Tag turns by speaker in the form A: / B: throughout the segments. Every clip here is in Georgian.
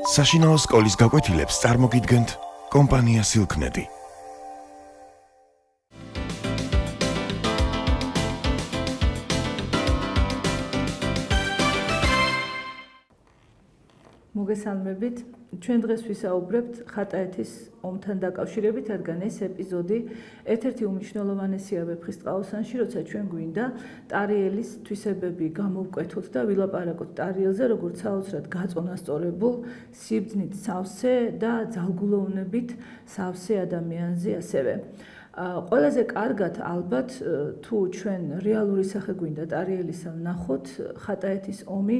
A: საშინაო სკოლის გაკვეთილებს წარმოგიდგენთ კომპანია Silknet.
B: მოგესალმებით. ჩვენ დღეს ვისაუბრებთ ხატაეთის ომთან დაკავშირებით, რადგან ეს ეპიზოდი ერთ-ერთი უმნიშვნელოვანესია ვეფხისტყაოსანში, როცა ჩვენ გვინდა ტარიელის თვისებები გამოვკვეთოთ და ვილაპარაკოთ ტარიელზე, როგორც საოცრად გაწონასწორებულ, სიბრძნით სავსე და ძალგულოვნებით სავსე ადამიანზე ასევე. ყველაზე კარგად ალბათ თუ ჩვენ რეალური სახე გვინდა ტარიელისა ვნახოთ ხატაეთის ომი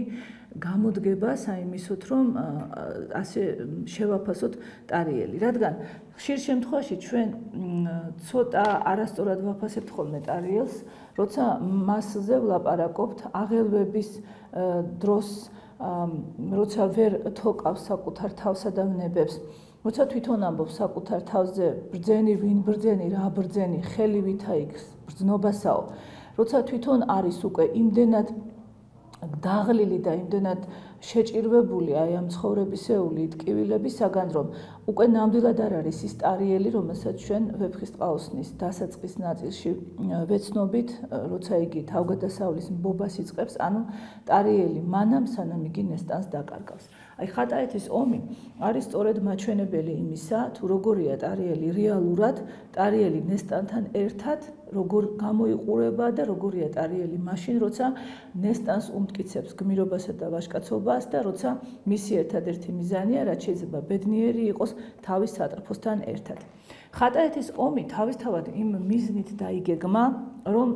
B: გამოდგება საიმისოთ, რომ ასე შევაფასოთ ტარიელი. რადგან ხშირ შემთხვევაში ჩვენ ცოტა არასწორად ვაფასებთ ხოლმე ტარიელს, როცა მასზე ვლაპარაკობთ აღელვების დროს, როცა ვერ თოკავს საკუთარ თავსა და ვნებებს. როცა თვითონ ამბობს საკუთარ თავზე ბრძენი, ვინ ბრძენი, რა ბრძენი, ხელი ვითა იქს ბრძნობასაო. როცა თვითონ არის უკვე იმდენად დაღლილი და იმდენად შეჭირვებული აი ამ ცხოვრებისეული ტკივილებისაგან, რომ უკვე ნამდვილად არ არის ის ტარიელი, რომელსაც ჩვენ ვეფხისტყაოსნის დასაწყის ნაწილში ვეცნობით, როცა იგი თავგადასავლის მბობას იწყებს, ანუ ტარიელი მანამ სანამ იგი ნესტანს დაკარგავს. აი ხატაეთის ომი არის სწორედ მაჩვენებელი იმისა, თუ როგორია ტარიელი რეალურად, ტარიელი ნესტანთან ერთად როგორ გამოიყურება და როგორია ტარიელი მაშინ, როცა ნესტანს უმტკიცებს გმირობასა და ვაჟკაცობას და როცა მისი ერთადერთი მიზანია, რაც შეიძლება ბედნიერი იყოს თავის სატრფოსთან ერთად. ხატაეთის ომი თავისთავად იმ მიზნით დაიგეგმა, რომ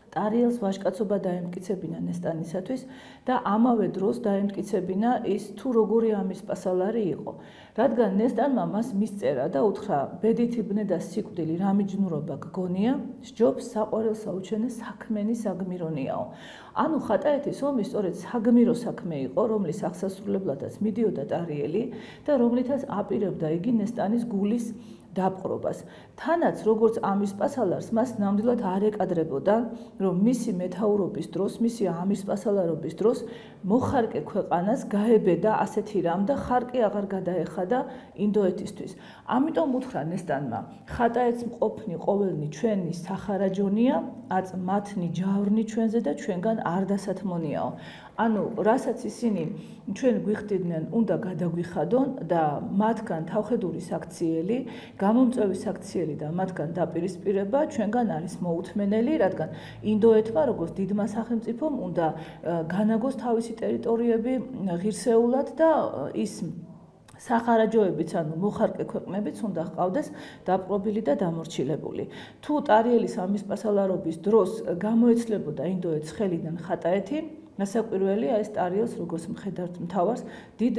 B: ტარიელს ვაჟკაცობა დაემტკიცებინა ნესტანისათვის და ამავე დროს დაემტკიცებინა ის თუ როგორი ამის პასალარი იყო. რადგან ნესტანმა მას მისწერა და უთხრა, ბედითი ბნე და სიკვდილი რა მიჯნურობა გგონია, სჯობს საყვარელ საუჩენე საქმენი საგმირონიაო. ანუ ხატაეთის ომი სწორედ საგმირო საქმე იყო, რომლის აღსასრულებლადაც მიდიოდა ტარიელი და რომლითაც აპირებდა იგი ნესტანის გულის დაპყრობას. თანაც როგორც ამის პასალარს მას ნამდვილად არ ეკადრებოდა, რომ მისი მეთაურობის დროს, მისი ამის პასალარობის დროს მოხარკე ქვეყანას გაებედა ასეთი რამ და ხარკი აღარ გადაეხადა ინდოეთისთვის. ამიტომ უთხრა ნესტანმა, ხატაეთს მყოფნი ყოველნი ჩვენი სახარაჯონია, აწ მათნი ჯავრნი ჩვენზე და ჩვენგან არ დასათმონიაო. ანუ რასაც ისინი ჩვენ გვიხდიდნენ, უნდა გადაგვიხადონ და მათგან თავხედური საქციელი, გამომწვევი საქციელი და მათგან დაპირისპირება ჩვენგან არის მოუთმენელი, რადგან ინდოეთმა, როგორც დიდმა სახელმწიფომ, უნდა განაგოს თავისი ტერიტორიები ღირსეულად და ის სახარაჯოებიც, ანუ მოხარკე ქვეყნებიც უნდა ჰყავდეს დაპყრობილი და დამორჩილებული. თუ ტარიელის ამის პასალარობის დროს გამოეცლებოდა ინდოეთს ხელიდან ხატაეთი, ნასაკვირველია ეს ტარიელს როგორც მხედართ მთავარს დიდ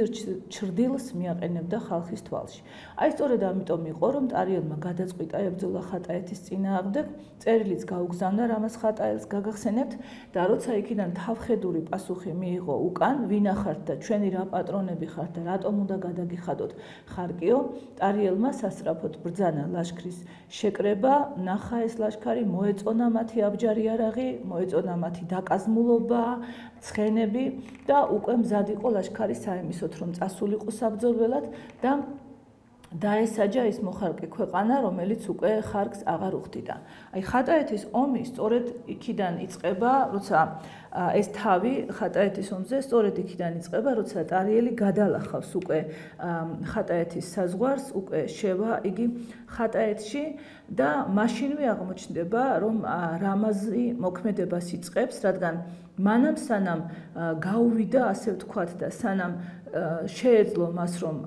B: ჩრდილს მიაყენებდა ხალხის თვალში. აი სწორედ ამიტომ იყო, რომ ტარიელმა გადაწყვიტა ებრძოლა ხატაეთის წინააღმდეგ, წერილიც გაუგზავნა რამას ხატაელს გაგახსენებთ და როცა იქიდან თავხედური პასუხი მიიღო უკან, ვინა ხართ და ჩვენი რა პატრონები ხართ და რატომ უნდა გადაგიხადოთ ხარკიო, ტარიელმა სასწრაფოდ ბრძანა ლაშქრის შეკრება, ნახა ეს ლაშქარი, მოეწონა მათი აბჯარი არაღი, მოეწონა მათი დაკაზმულობა, ცხენები და უკვე მზად იყო ლაშქარი საიმისოთ, რომ წასულიყო საბრძოლველად და დაესაჯა ის მოხარკე ქვეყანა, რომელიც უკვე ხარკს აღარ უხდიდა. აი ხატაეთის ომი სწორედ იქიდან იწყება, როცა ეს თავი ხატაეთის ომზე სწორედ იქიდან იწყება, როცა ტარიელი გადალახავს უკვე ხატაეთის საზღვარს, უკვე შევა იგი ხატაეთში და მაშინვე აღმოჩნდება, რომ რამაზი მოქმედებას იწყებს, რადგან მანამ სანამ გაუვიდა, ასე ვთქვათ და სანამ შეეძლო მას, რომ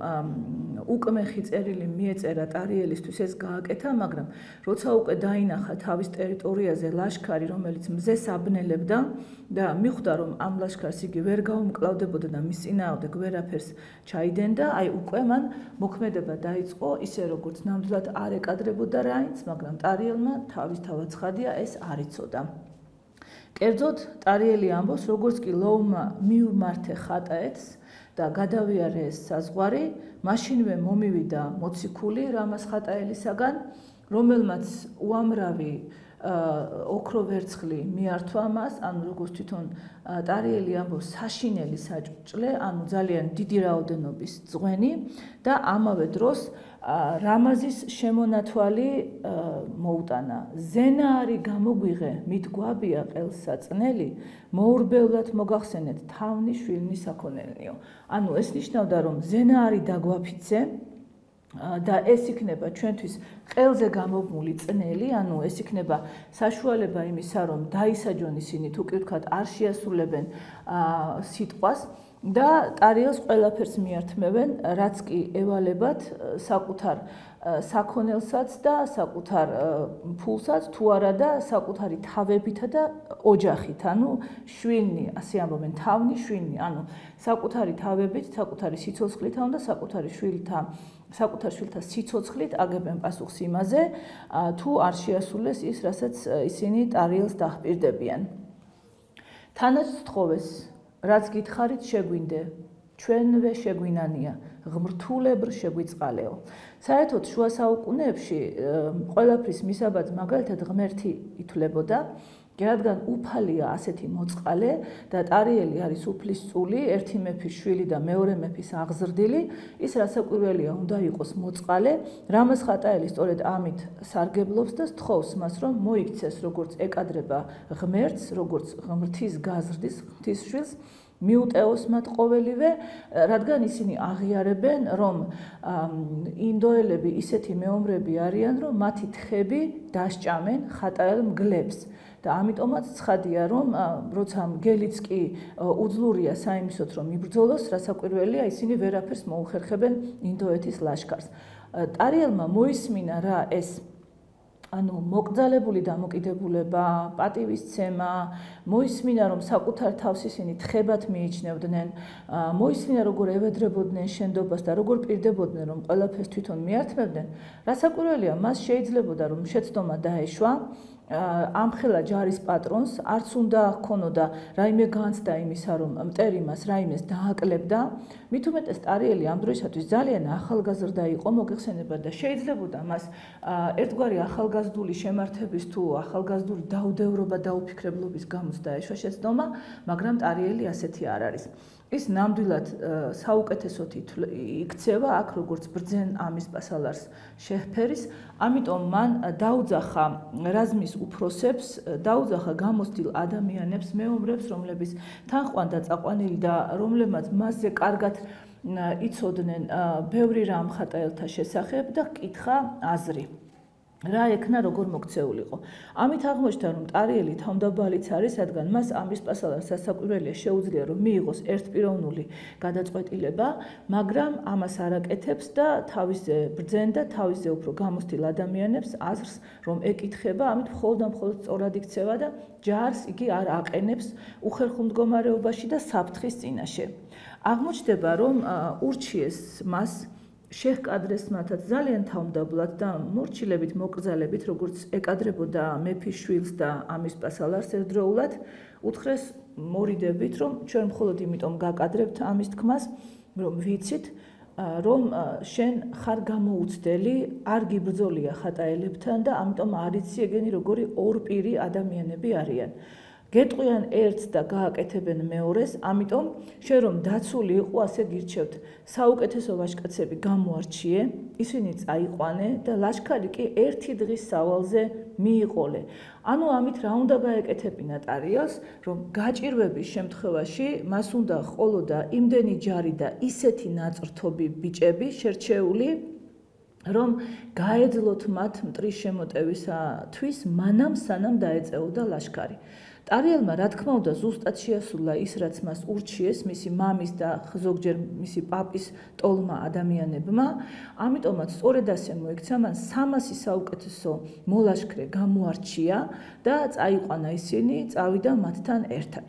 B: უკმეხი წერილი მიეწერა ტარიელისთვის, ეს გააკეთა, მაგრამ როცა უკვე დაინახა თავის ტერიტორიაზე ლაშქარი, რომელიც მზეს აბნელებდა და მიხვდა, რომ ამ ლაშქარს იგი ვერ გაუმკლავდებოდა და მის წინააღმდეგ ვერაფერს ჩაიდენდა, აი უკვე მან მოქმედება დაიწყო, ისე როგორც ნამდვილად არ ეკადრებოდა რაინც, მაგრამ ტარიელმა თავისთავად ცხადია, ეს არ იცოდა. კერძოდ ტარიელი ამბობს, როგორც კი ლოუმა მიუმართე ხატაეთს და გადავიარე ეს საზღვარი, მაშინვე მომივიდა მოციქული რამას ხატაელისაგან, რომელმაც უამრავი ოქრო ვერცხლი მიართვა მას, ანუ როგორც თვითონ ტარიელი ამბობს, საშინელი საჭურჭლე, ანუ ძალიან დიდი რაოდენობის წვენი და ამავე დროს რამაზის შემონათვალი მოუტანა. ზენაარი გამოგვიღე, მით გვაბია ყელსაწნელი, მოურბევლად მოგახსენეთ თავნი შვილნი საქონელნიო. ანუ ეს ნიშნავდა, რომ ზენაარი დაგვაფიცე და ეს იქნება ჩვენთვის ყელზე გამობმული წნელი, ანუ ეს იქნება საშუალება იმისა, რომ დაისაჯონ ისინი, თუ კი ვთქვათ, არ შეასრულებენ სიტყვას და ტარიელს ყველაფერს მიართმევენ, რაც კი ევალებათ საკუთარ საქონელსაც და საკუთარ ფულსაც, თუ არა და საკუთარი თავებითა და ოჯახით, ანუ შვილნი, ასე ამბობენ, თავნი შვილნი, ანუ საკუთარი თავებით, საკუთარი სიცოცხლით და საკუთარ შვილთა სიცოცხლით აგებენ პასუხს იმაზე, თუ არ შეასრულეს ის, რასაც ისინი ტარიელს დაჰპირდებიან. თანაც სთხოვეს, რაც გითხარით შეგვინდე, ჩვენვე შეგვინანია, ღმრთულებრ შეგვიწყალეო. საერთოდ შუა საუკუნეებში ყველაფრის მისაბაძ მაგალითად ღმერთი ითვლებოდა, რადგან უფალია ასეთი მოწყალე და ტარიელი არის უფლისწული, ერთი მეფის შვილი და მეორე მეფის აღზრდილი, ის რასაკვირველია უნდა იყოს მოწყალე, რამაზ ხატაელი სწორედ ამით სარგებლობს და სთხოვს მას, რომ მოიქცეს როგორც ეკადრება ღმერთს, როგორც ღმრთის გაზრდის, ღვთის შვილს, მიუტევოს მათ ყოველივე, რადგან ისინი აღიარებენ, რომ ინდოელები ისეთი მეომრები არიან, რომ მათი თხები დასჭამენ ხატაელ მგლებს. და ამიტომაც ცხადია, რომ როცა მგელიც კი უძლურია საიმისოთ, რომ იბრძოლოს, რასაკვირველია, ისინი ვერაფერს მოუხერხებენ ინდოეთის ლაშქარს. ტარიელმა მოისმინა რა ეს ანუ მოკძალებული დამოკიდებულება, პატივისცემა, მოისმინა, რომ საკუთარ თავს ისინი თხებად მიიჩნევდნენ, მოისმინა, როგორ ევედრებოდნენ შენდობას და როგორ პირდებოდნენ, რომ ყველაფერს თვითონ მიართმევდნენ, რასაკვირველია, მას შეიძლებოდა, რომ შეცდომა დაეშვა, ამხელა ჯარის პატრონს არც უნდა ჰქონოდა რაიმე განცდა იმისა, რომ მტერი მას რაიმეს დააკლებდა, მით უმეტეს ტარიელი ამ დროისათვის ძალიან ახალგაზრდა იყო, მოგეხსენებათ და შეიძლებოდა მას ერთგვარი ახალგაზრდული შემართების თუ ახალგაზრდული დაუდევრობა და უფიქრებლობის გამოც დაეშვა შეცდომა, მაგრამ ტარიელი ასეთი არ არის. ის ნამდვილად საუკეთესოდ იქცევა აქ როგორც ბრძენ ამის პასალარს შეჰფერის, ამიტომ მან დაუძახა რაზმის უფროსებს, დაუძახა გამოცდილ ადამიანებს, მეომრებს, რომლებიც თანხმად დაწაყვანილი და რომლებმაც მასზე კარგად იცოდნენ ბევრი რამ ხატაელთა შესახებ და კითხა აზრი. რა ექნა როგორ მოქცეულიყო. ამით აღმოჩნდა, რომ ტარიელი თავმდაბალიც არის, რადგან მას ამის პასალარს სასაკვირველია შეუძლია, რომ მიიღოს ერთპიროვნული გადაწყვეტილება, მაგრამ ამას არ აკეთებს და თავისზე ბრძენ და თავისზე უფრო გამოცდილ ადამიანებს აზრს, რომ ეკითხება, ამით მხოლოდ და მხოლოდ სწორად იქცევა და ჯარს იგი არ აყენებს უხერხულ მდგომარეობაში და საფრთხის წინაშე. აღმოჩნდება, რომ ურჩიეს მას შეჰკადრეს მათაც ძალიან თავმდაბლად და მორჩილებით მოკრძალებით, როგორც ეკადრებოდა მეფის შვილს და ამის პასალარს ერთდროულად, უთხრეს მორიდებით, რომ ჩვენ მხოლოდ იმიტომ გაკადრებთ ამის თქმას, რომ ვიცით, რომ შენ ხარ გამოუცდელი, არ გიბრძოლია ხატაელებთან და ამიტომ არ იცი ეგენი როგორი ორპირი ადამიანები არიან. გეტყვიან ერთს და გააკეთებენ მეორეს, ამიტომ შენ რომ დაცული იყო, ასე გირჩევთ, საუკეთესო ვაჟკაცები გამოარჩიე, ისინი წაიყვანე და ლაშქარი კი ერთი დღის სავალზე მიიყოლე. ანუ ამით რა უნდა გაეკეთებინა ტარიელს, რომ გაჭირვების შემთხვევაში მას უნდა ჰყოლოდა იმდენი ჯარი და ისეთი ნაწრთობი ბიჭები შერჩეული, რომ გაეძლოთ მათ მტრის შემოტევისათვის მანამ სანამ დაეწეოდა ლაშქარი. ტარიელმა რა თქმა უნდა ზუსტად შეასრულა ის, რაც მას ურჩიეს მისი მამის და ზოგჯერ მისი პაპის ტოლმა ადამიანებმა, ამიტომაც სწორედ ასე მოიქცა მან 300 საუკეთესო მოლაშქრე გამოარჩია და წაიყვანა ისინი, წავიდა მათთან ერთად.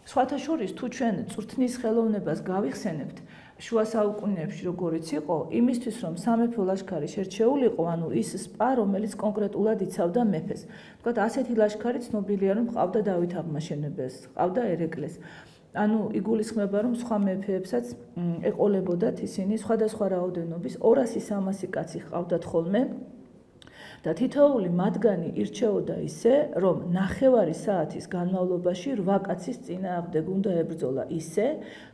B: სხვათა შორის თუ ჩვენ წვრთნის ხელოვნებას გავიხსენებთ, შუა საუკუნეებში როგორიც იყო, იმისთვის რომ სამეფო ლაშქარი შერჩეულიყო, ანუ ის სპა, რომელიც კონკრეტულად იცავდა მეფეს. თქვათ, ასეთი ლაშქარი ცნობილია, რომ ყავდა დავით აღმაშენებელს, ყავდა ერეკლეს. ანუ იგულისხმება, რომ სხვა მეფეებსაც ეყოლებოდათ ისინი სხვადასხვა რაოდენობის 200-300 კაცი ყავდათ ხოლმე. და თითოეული მათგანი ირჩეოდა ისე, რომ 9 საათის განმავლობაში 8 კაცის წინააღმდეგ უნდა ებრძოლა ისე,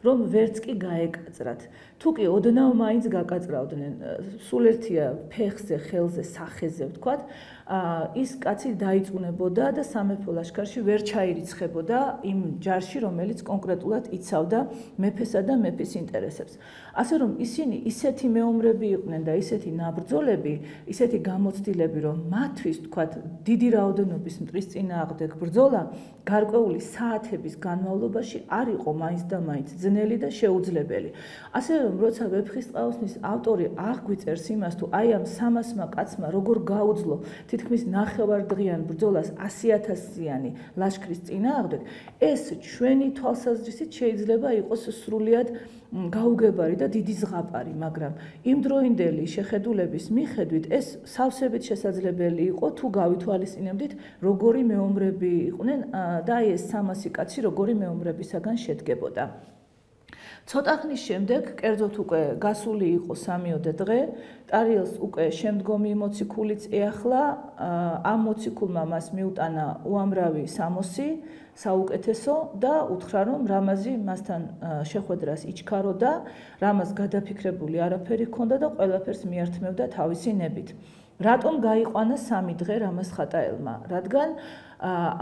B: რომ ვერც კი გაეკაწრათ. თუ კი ოდნავ მაინც გაკაწრავდნენ, სულ ერთია ფეხზე, ხელზე, სახეზე ვთქვათ, ის კაცი დაიწუნებოდა და სამეფო ლაშქარში ვერ ჩაირიცხებოდა იმ ჯარში, რომელიც კონკრეტულად იცავდა მეფესა და მეფის ინტერესებს. ასე რომ ისინი ისეთი მეომრები იყვნენ და ისეთი ნაბრძოლები, ისეთი გამოცდილები, რომ მათთვის ვთქვათ დიდი რაოდენობის მტრის წინააღმდეგ ბრძოლა გარკვეული საათების განმავლობაში არ იყო მაინც და მაინც ძნელი და შეუძლებელი. ასე რომ როცა ვეფხისტყაოსნის ავტორი აღგვიწერს იმას, თუ აი ამ 300-მა კაცმა როგორ გაუძლო თითქმის 9 დღიან ბრძოლას 100,000-იანი ლაშქრის წინააღმდეგ, ეს ჩვენი თვალსაზრისით შეიძლება იყოს სრულიად გაუგებარი და დიდი ზღაპარი, მაგრამ იმდროინდელი შეხედულების მიხედვით ეს სავსებით შესაძლებელი იყო, თუ გავითვალისწინებდით, როგორი მეომრები იყვნენ და ეს 300 კაცი როგორი მეომრებისაგან შედგებოდა. ცოტა ხნის შემდეგ, კერძოდ უკვე გასული იყო 3-ოდე დღე, ტარიელს უკვე შემდგომი მოციქულიც ეახლა, ამ მოციქულმა მას მიუტანა უამრავი სამოსი, საუკეთესო და უთხრა, რომ რამაზი მასთან შეხვედრას იჩქაროდა, რამას გადაფიქრებული არაფერი ჰქონდა და ყველაფერს მიართმევდა თავისი ნებით. რატომ გაიყვანა 3 დღე რამაზ ხატაელმა? რადგან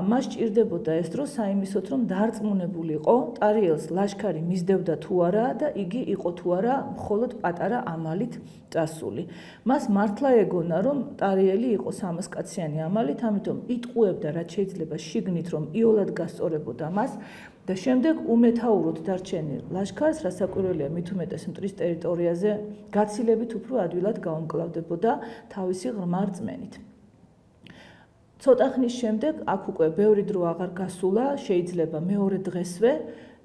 B: მას ჭირდებოდა ეს დრო საიმისოთ, რომ დარწმუნებულიყო ტარიელს ლაშქარი მისდევდა თუ არა და იგი იყო თუ არა მხოლოდ პატარა ამალით წასული. მას მართლა ეგონა, რომ ტარიელი იყო 300 კაციანი ამალით, ამიტომ იტყუებდა რაც შეიძლება შიგნით, რომ იოლად გასწორებოდა მას და შემდეგ უმეთაუროდ დარჩენილ ლაშქარს, რასაკვირველია, მით უმეტეს მტრის ტერიტორიაზე გაცილებით უფრო ადვილად გაუმკლავდებოდა თავისი ღრმა რწმენით. ცოტა ხნის შემდეგ, აქ უკვე ბევრი დრო აღარ გასულა, შეიძლება მეორე დღესვე,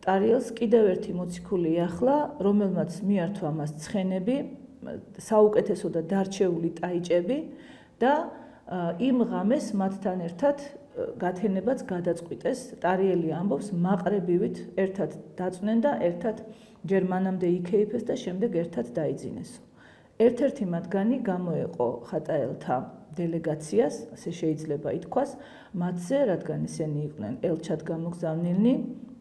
B: ტარიელს კიდევ ერთი მოციქული ეახლა, რომელმაც მიართვა მას ცხენები, საუკეთესო და დარჩეული ტაიჭები და იმ ღამეს მათთან ერთად გათენებაც გადაწყვიტეს. ტარიელი ამბობს, მაყრებივით ერთად დაწვნენ და ერთად ჯერ მანამდე იქეიფეს და შემდეგ ერთად დაიძინესო. ერთ-ერთი მათგანი გამოეყო ხატაელთა დელეგაციას, ასე შეიძლება ითქვას, მათზე, რადგან ისინი იყვნენ ელჩად გამოგზავნილნი,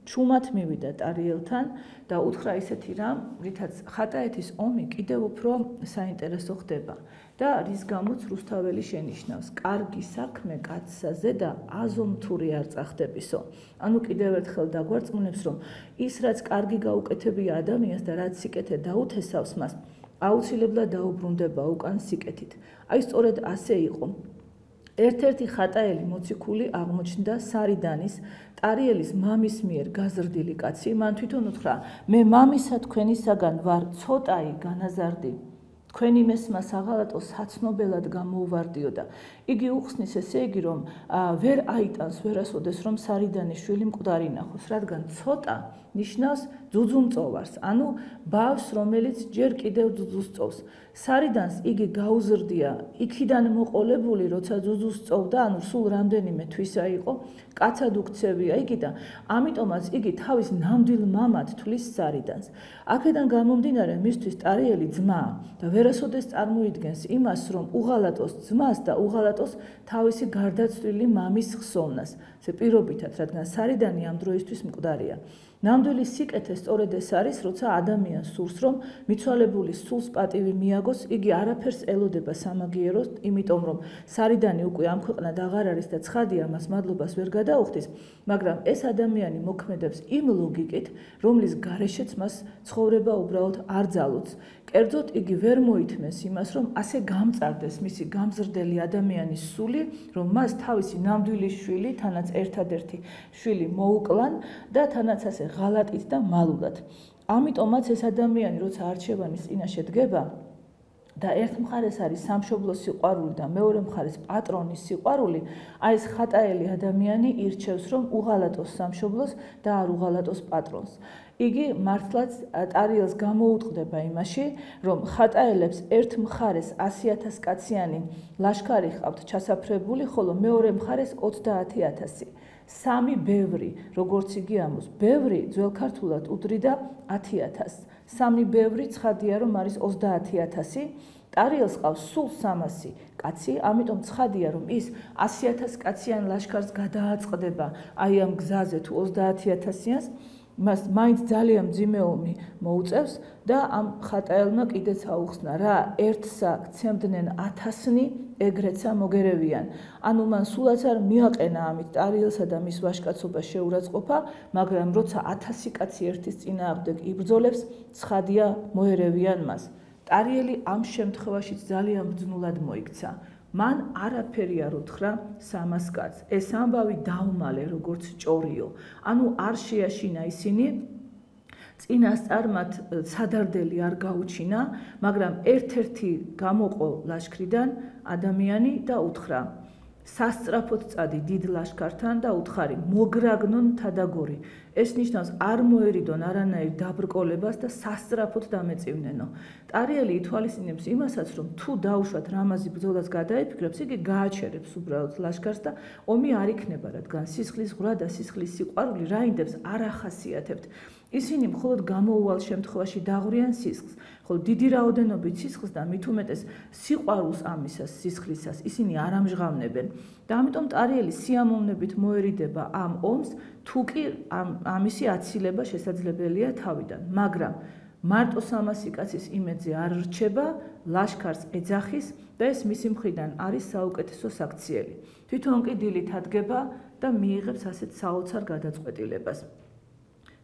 B: ჩუმად მივიდა ტარიელთან და უთხრა ისეთი რამ, რითაც ხატაეთის ომი კიდევ უფრო საინტერესო ხდება და რის გამოც რუსთაველი შენიშნავს, კარგი საქმე კაცსაზე და აზომთური არ წახდებისო. ანუ კიდევ ერთხელ დაგვარწმუნებს, რომ ის რაც კარგი გაუკეთებია ადამიანს და რაც სიკეთე დაუთესავს მას, აუცილებლად დაუბრუნდება უკან სიკეთით. აი სწორედ ასე იყო. ერთ-ერთი ხატაელი მოციქული აღმოჩნდა სარიდანის, ტარიელის მამის მიერ გაზრდილი კაცი, მან თვითონ უთხრა, მე მამისა თქვენისაგან ვარ ცოტაი განაზარდი. თქვენი მესმა საღალატო საცნობელად გამოუვარდიო და იგი უხსნის ესე იგი, რომ ვერ აიტანს ვერასოდეს, რომ სარიდანის შვილი მკვდარი ნახოს, რადგან ცოტა ნიშნავს ძუძუმწოვარს, ანუ ბავშვს, რომელიც ჯერ კიდევ ძუძუს წოვს. სარიდანს იგი გაუზრდია, იქიდან მოყოლებული, როცა ძუძუს წოვდა, ანუ სულ რამდენიმე თვისა იყო, კაცად უქცევია იგი და ამიტომაც იგი თავის ნამდვილ მამად თვლის სარიდანს. აქედან გამომდინარე, მისთვის ტარიელი ძმაა და ვერასოდეს წარმოიდგენს იმას, რომ უღალატოს ძმას და უღალატოს თავისი გარდაცვლილი მამის ხსოვნას. ეს პირობითად, რადგან სარიდანი ამ დროისთვის მკვდარია. ნამდვილი სიკეთე სწორედ ეს არის, როცა ადამიანს სურს, რომ მიცვალებულის სულს პატივი მიაგოს, იგი არაფერს ელოდება სამაგიეროს, იმიტომ რომ სარიდანი უკვე ამ ქვეყნად აღარ არის და ცხადია მას მადლობას ვერ გადაუხდის, მაგრამ ეს ადამიანი მოქმედებს იმ ლოგიკით, რომლის გარეშეც მას ცხოვრება უბრალოდ არ ძალუძს. კერძოდ იგი ვერ მოითმეს იმას, რომ ასე გამწარდეს მისი გამზრდელი ადამიანის სული, რომ მას თავისი ნამდვილი შვილი, თანაც ერთადერთი შვილი მოუკლან და თანაც ასე ღალატით და მალულად. ამიტომაც ეს ადამიანი, როცა არჩევანის წინაშე დგება და ერთ მხარეს არის სამშობლოს სიყვარული და მეორე მხარეს პატრონის სიყვარული, აი ეს ხატაელი ადამიანი ირჩევს, რომ უღალატოს სამშობლოს და არ უღალატოს პატრონს. იგი მართლაც ტარიელს გამოუტყდება იმაში, რომ ხატაელებს ერთ მხარეს 100,000 კაციანი ლაშქარი ჰყავთ ჩასაფრებული, ხოლო მეორე მხარეს 30,000. 3 ბევრი, როგორც იგი ამბობს, ბევრი ძველ ქართულად უდრიდა 10,000. 3 ბევრი ცხადია, რომ არის 30,000. ტარიელს ყავს სულ 300 კაცი, ამიტომ ცხადია, რომ ის 100,000 კაციან ლაშქარს გადააწყდება აი ამ გზაზე თუ 30,000-იანს. მას მაინც ძალიან მძიმე ომი მოუწევს და ამ ხატაელმა კიდეც აუხსნა რა, ერთსა გცემდნენ 1000-ნი, ეგრეცა მოგერევიან. ანუ მან სულაც არ მიაყენა ამით ტარიელსა და მის ვაჟკაცობას შეურაცხყოფა, მაგრამ როცა 1000 კაცი ერთის წინააღმდეგ იბრძოლებს, ცხადია მოერევიან მას. ტარიელი ამ შემთხვევაშიც ძალიან ბრძნულად მოიქცა. მან არაფერი არ უთხრა 300 კაცს. ეს ამბავი დაუმალე როგორც ჭორიო. ანუ არ შეაშინა ისინი, წინასწარ მათ სადარდელი არ გაუჩინა, მაგრამ ერთ-ერთი გამოყო ლაშქრიდან ადამიანი და უთხრა: სასწრაფოდ წადი დიდ ლაშქართან და უთხარი მოგრაგნონ თადაგორი. ეს ნიშნავს არ მოერიდონ არანაირ დაბრკოლებას და სასწრაფოდ დამეწივნენო. ტარიელი ითვალისწინებს იმასაც, რომ თუ დაუშვათ რამაზი ბრძოლას გადაიფიქრებს, იგი გააჩერებს უბრალოდ ლაშქარს და ომი არ იქნება, რადგან სისხლის ღვრა და სისხლის სიყვარული რაინდებს არ ახასიათებთ. ისინი მხოლოდ გამოუვალ შემთხვევაში დაღვრიან სისხლს, ხოლო დიდი რაოდენობით სისხლს და მით უმეტეს სიყვარულს ამისას სისხლისას ისინი არ ამჟღავნებენ და ამიტომ ტარიელი სიამოვნებით მოერიდება ამ ომს, თუ კი ამისი აცილება შესაძლებელია თავიდან, მაგრამ მარტო 300 კაცის იმედზე არ რჩება, ლაშქარს ეძახის და ეს მისი მხრიდან არის საუკეთესო საქციელი. თვითონ კი დილით ადგება და მიიღებს ასეთ საოცარ გადაწყვეტილებას.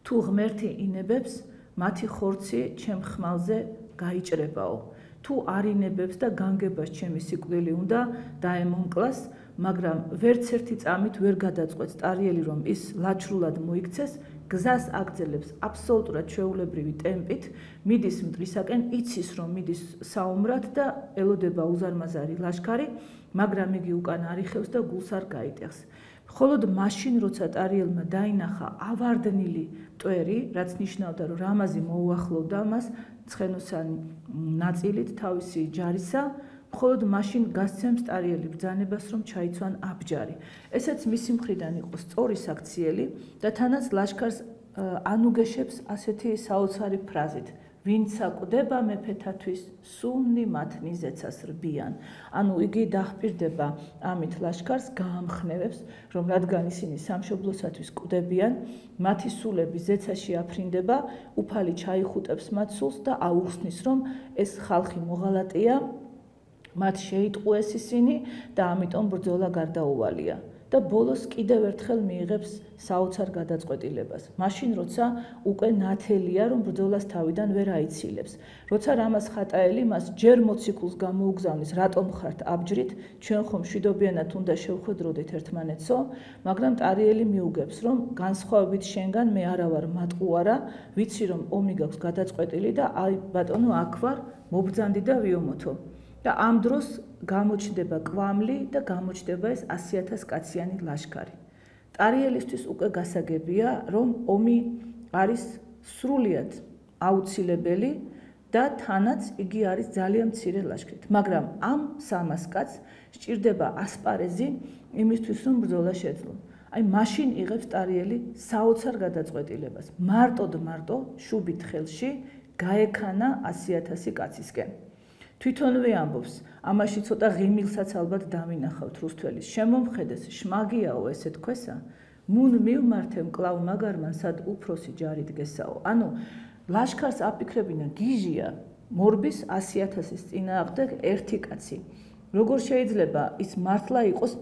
B: თუ ღმერთი ინებებს, მათი ხორცი ჩემ ხმალზე გაიჭრებაო. თუ არ ინებებს და განგებას ჩემი სიკვდილი უნდა დაემონკლას, მაგრამ ვერც ერთი წამით ვერ გადაწყვეტს ტარიელი, რომ ის ლაჩრულად მოიქცეს, გზას აგრძელებს აბსოლუტურად ჩვეულებრივი ტემპით, მიდის მტრისაკენ, იცის რომ მიდის საომრად და ელოდება უზარმაზარი ლაშქარი, მაგრამ იგი უკან არ იხევს და გულს არ გაიტეხს. მხოლოდ მაშინ, როცა ტარიელმა დაინახა ავარდნილი მტვერი, რაც ნიშნავდა, რომ რამაზი მოუახლოვდა მას ცხენოსანი ნაწილით თავისი ჯარისა, მხოლოდ მაშინ გასცემს ტარიელი ბრძანებას, რომ ჩაიცვან აბჯარი. ესეც მისი მხრიდან იყო სწორი საქციელი და თანაც ლაშქარს ანუგეშებს ასეთი საოცარი ფრაზით: ვინც საკვდება მეფეთათვის, სუნი მათნი ზეცას რბიან. ანუ იგი დახპირდება ამით ლაშქარს, გაამხნევებს, რომ რადგან ისინი სამშობლოსათვის კვდებიან, მათი სულები ზეცაში აფრინდება, უფალი ჩაიხუტებს მათ სულს და აუხსნის, რომ ეს ხალხი მოღალატეა, მათ შეიტყუეს ისინი და ამიტომ ბრძოლა გარდაუვალია. და ბოლოს კიდევ ერთხელ მიიღებს საოცარ გადაწყვეტილებას. მაშინ, როცა უკვე ნათელია, რომ ბრძოლას თავიდან ვერ აიცილებს. როცა რამაზ ხატაელი მას ჯერ მოციქულს გამოუგზავნის, რატომ ხართ აბჯრით, ჩვენ ხომ მშვიდობიანად უნდა შევხვედროდეთ ერთმანეთსო, მაგრამ ტარიელი მიუგებს, რომ განსხვავებით შენგან მე არა ვარ მატყუარა, ვიცი რომ ომი გაქვს გადაწყვეტილი და აი ბატონო აქ ვარ, მობრძანდი და ვიომოთო. და ამ დროს გამოჩნდება კვამლი და გამოჩნდება ეს 100,000 კაციანი ლაშქარი. ტარიელისთვის უკვე გასაგებია, რომ ომი არის სრულიად აუცილებელი და თანაც იგი არის ძალიან მცირე ლაშქრით. მაგრამ ამ 300 კაცს სჭირდება ასპარეზი იმისთვის, რომ ბრძოლა შეძლო. აი მაშინ იღებს ტარიელი საოცარ გადაწყვეტილებას. მარტო შუბით ხელში გაექანა 100,000 კაცისკენ. თვითონვე ამბობს, ამაში ცოტა ღიმილსაც ალბათ დავინახავთ რუსთველის. შემომხედეს, შმაგიაო ესე თქვესა, მუნ მივმართე მკლავ მაგარმან სად უფროსი ჯარი დგესაო. ანუ ლაშქარს აფიქრებინა გიჟია, მორბის 100,000-ის წინააღმდეგ ერთი კაცი. როგორ შეიძლება ის მართლა იყოს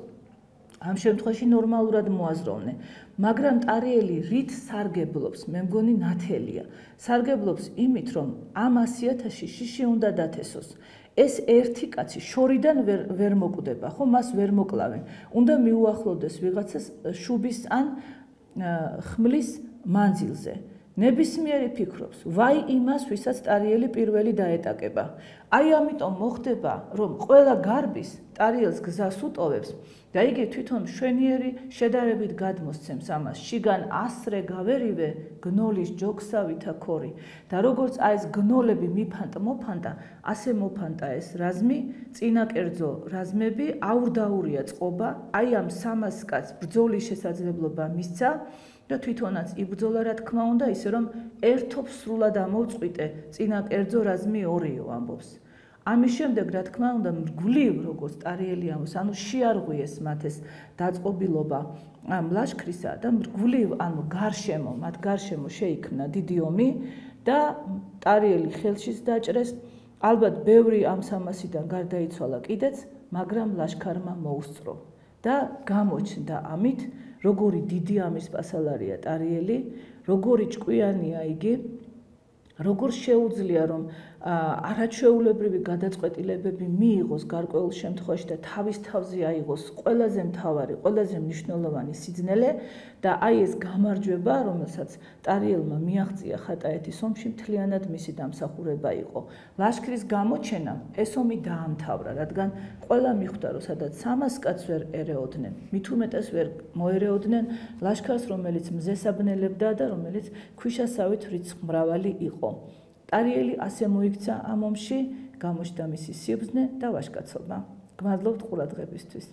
B: ამ შემთხვევაში ნორმალურად მოაზროვნე, მაგრამ ტარიელი რით სარგებლობს, მე მგონი ნათელია. სარგებლობს იმით, რომ ამ 100,000-ში შიში უნდა დათესოს. ეს ერთი კაცი შორიდან ვერ მოკვდება, ხო, მას ვერ მოკლავენ. უნდა მიუახლოვდეს ვიღაცას შუბის ან ხმლის მანძილზე. ნებისმიერი ფიქრობს, ვაი იმას, ვისაც ტარიელი პირველი დაეტაკება. აი ამიტომ მოხდება, რომ ყველა გარბის ტარიელს გზას უტოვებს და იგი თვითონ მშვენიერი შედარებით გადმოსცემს ამას. შიგან ასრე გავერივე გნოლის ჯოგსავითა ქორი და როგორც აი ეს გნოლები მოფანტა, ასე მოფანტა ეს რაზმი, წინა კერძო რაზმები აურდაურია წყობა, აი ამ 300 კაცს ბრძოლის შესაძლებლობა მისცა და თვითონაც იბრძოლა რა თქმა უნდა, ისე რომ ერთობ სრულად ამოვწყვიტე წინა კერძო რაზმი 2-იო ამბობს. ამის შემდეგ რა თქმა უნდა მრგვლივ როგორც ტარიელი ამბობს, ანუ შეარღვიეს მათ ეს დაწყობილობა ამ ლაშქრისა და მრგვლივ ანუ გარშემო, მათ გარშემო შეიქმნა დიდი ომი და ტარიელი ხელშიც დაჭრეს. ალბათ ბევრი ამ 300-დან გარდაიცვალა კიდეც, მაგრამ ლაშქარმა მოუსწრო და გამოჩნდა ამით როგორი დიდი ამის პასალარია ტარიელი, როგორი ჭკვიანია იგი, როგორ შეუძლია რომ არაჩვეულებრივი გადაწყვეტილებები მიიღოს გარკვეულ შემთხვევაში და თავის თავზე აიღოს ყველაზე მთავარი, ყველაზე მნიშვნელოვანი სიძნელე და აი ეს გამარჯვება, რომელსაც ტარიელმა მიაღწია ხატაეთის ომში, მთლიანად მისი დამსახურება იყო. ლაშქრის გამოჩენამ ეს ომი დაამთავრა, რადგან ყველა მიხვდა, რომ სადაც 300 კაცს ვერ ერეოდნენ, მით უმეტეს ვერ მოერეოდნენ ლაშქარს, რომელიც მზესაბნელებდა და რომელიც ქვიშასავით რიცხმრავალი იყო. ტარიელი ასე მოიქცა ამ ომში, გამოჩნდა მისი სიბრძნე და ვაჟკაცობა. გმადლობთ ყურადღებისთვის.